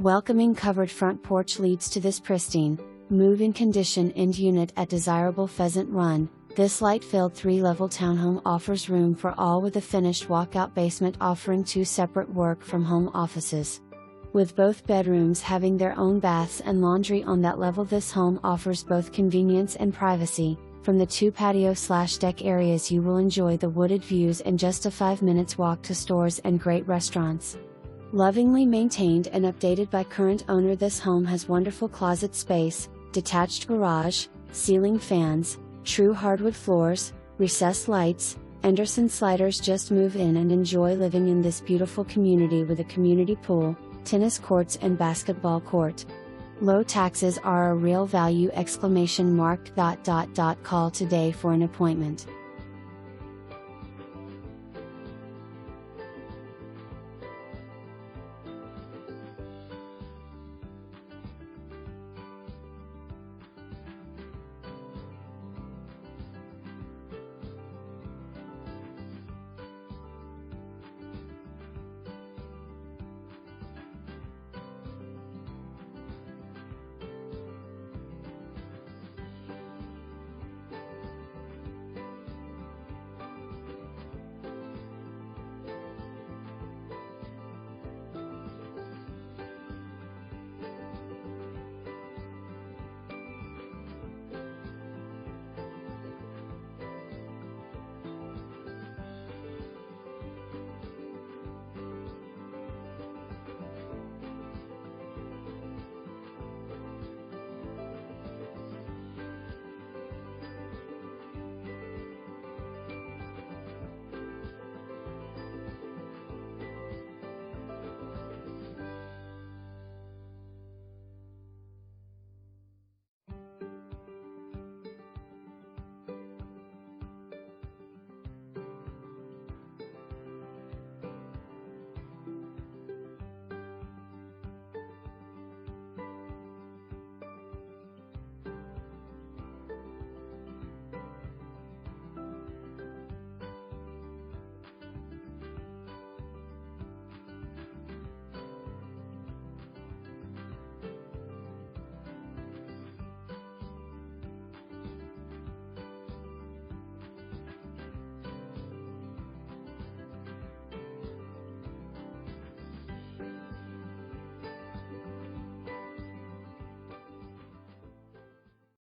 Welcoming covered front porch leads to this pristine, move-in condition end unit at desirable Pheasant Run. This light-filled 3-level townhome offers room for all with a finished walkout basement offering 2 separate work-from-home offices. With both bedrooms having their own baths and laundry on that level, this home offers both convenience and privacy. From the 2 patio/deck areas you will enjoy the wooded views and just a 5 minutes walk to stores and great restaurants. Lovingly maintained and updated by current owner, this home has wonderful closet space, detached garage, ceiling fans, true hardwood floors, recessed lights, Anderson sliders. Just move in and enjoy living in this beautiful community with a community pool, tennis courts and basketball court. Low taxes are a real value! Call today for an appointment.